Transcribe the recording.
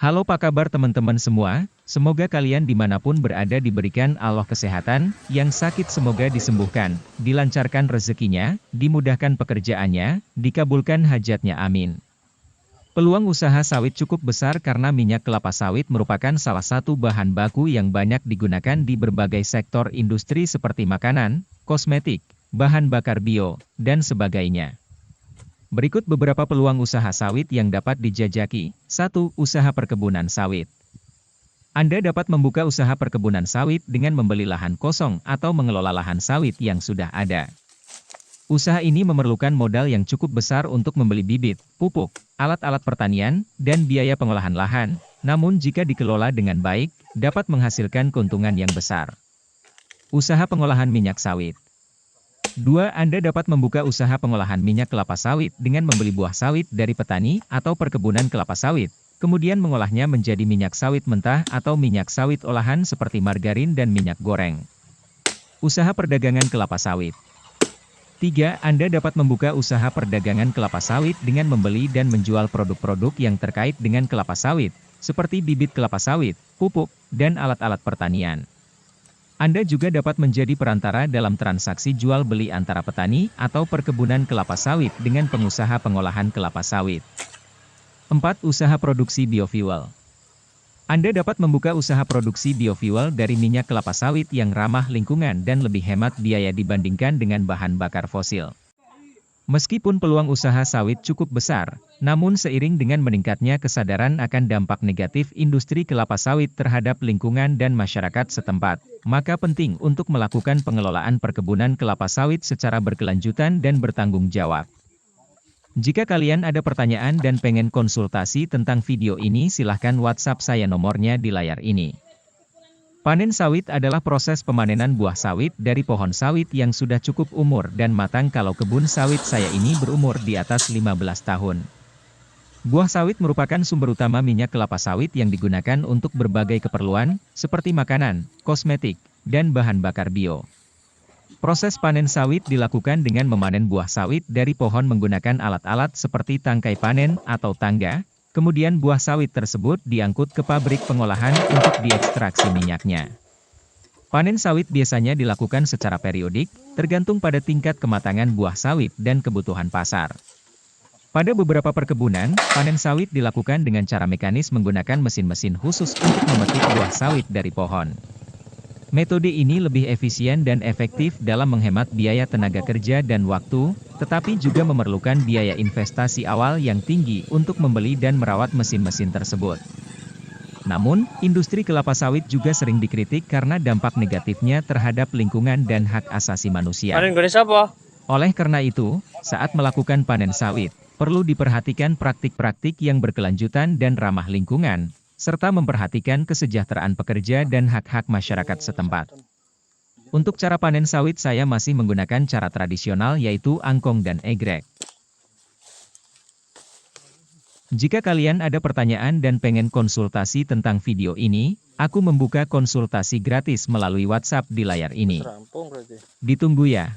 Halo, apa kabar teman-teman semua? Semoga kalian dimanapun berada diberikan Allah kesehatan, yang sakit semoga disembuhkan, dilancarkan rezekinya, dimudahkan pekerjaannya, dikabulkan hajatnya, amin. Peluang usaha sawit cukup besar karena minyak kelapa sawit merupakan salah satu bahan baku yang banyak digunakan di berbagai sektor industri seperti makanan, kosmetik, bahan bakar bio, dan sebagainya. Berikut beberapa peluang usaha sawit yang dapat dijajaki. 1. Usaha perkebunan sawit. Anda dapat membuka usaha perkebunan sawit dengan membeli lahan kosong atau mengelola lahan sawit yang sudah ada. Usaha ini memerlukan modal yang cukup besar untuk membeli bibit, pupuk, alat-alat pertanian, dan biaya pengolahan lahan, namun jika dikelola dengan baik, dapat menghasilkan keuntungan yang besar. Usaha pengolahan minyak sawit. 2. Anda dapat membuka usaha pengolahan minyak kelapa sawit dengan membeli buah sawit dari petani atau perkebunan kelapa sawit, kemudian mengolahnya menjadi minyak sawit mentah atau minyak sawit olahan seperti margarin dan minyak goreng. Usaha perdagangan kelapa sawit. 3. Anda dapat membuka usaha perdagangan kelapa sawit dengan membeli dan menjual produk-produk yang terkait dengan kelapa sawit, seperti bibit kelapa sawit, pupuk, dan alat-alat pertanian. Anda juga dapat menjadi perantara dalam transaksi jual-beli antara petani atau perkebunan kelapa sawit dengan pengusaha pengolahan kelapa sawit. 4. Usaha produksi biofuel. Anda dapat membuka usaha produksi biofuel dari minyak kelapa sawit yang ramah lingkungan dan lebih hemat biaya dibandingkan dengan bahan bakar fosil. Meskipun peluang usaha sawit cukup besar, namun seiring dengan meningkatnya kesadaran akan dampak negatif industri kelapa sawit terhadap lingkungan dan masyarakat setempat, maka penting untuk melakukan pengelolaan perkebunan kelapa sawit secara berkelanjutan dan bertanggung jawab. Jika kalian ada pertanyaan dan pengen konsultasi tentang video ini, silahkan WhatsApp saya, nomornya di layar ini. Panen sawit adalah proses pemanenan buah sawit dari pohon sawit yang sudah cukup umur dan matang. Kalau kebun sawit saya ini berumur di atas 15 tahun. Buah sawit merupakan sumber utama minyak kelapa sawit yang digunakan untuk berbagai keperluan, seperti makanan, kosmetik, dan bahan bakar bio. Proses panen sawit dilakukan dengan memanen buah sawit dari pohon menggunakan alat-alat seperti tangkai panen atau tangga, kemudian buah sawit tersebut diangkut ke pabrik pengolahan untuk diekstraksi minyaknya. Panen sawit biasanya dilakukan secara periodik, tergantung pada tingkat kematangan buah sawit dan kebutuhan pasar. Pada beberapa perkebunan, panen sawit dilakukan dengan cara mekanis menggunakan mesin-mesin khusus untuk memetik buah sawit dari pohon. Metode ini lebih efisien dan efektif dalam menghemat biaya tenaga kerja dan waktu, tetapi juga memerlukan biaya investasi awal yang tinggi untuk membeli dan merawat mesin-mesin tersebut. Namun, industri kelapa sawit juga sering dikritik karena dampak negatifnya terhadap lingkungan dan hak asasi manusia. Oleh karena itu, saat melakukan panen sawit, perlu diperhatikan praktik-praktik yang berkelanjutan dan ramah lingkungan, serta memperhatikan kesejahteraan pekerja dan hak-hak masyarakat setempat. Untuk cara panen sawit saya masih menggunakan cara tradisional, yaitu angkong dan egrek. Jika kalian ada pertanyaan dan pengen konsultasi tentang video ini, aku membuka konsultasi gratis melalui WhatsApp di layar ini. Ditunggu ya.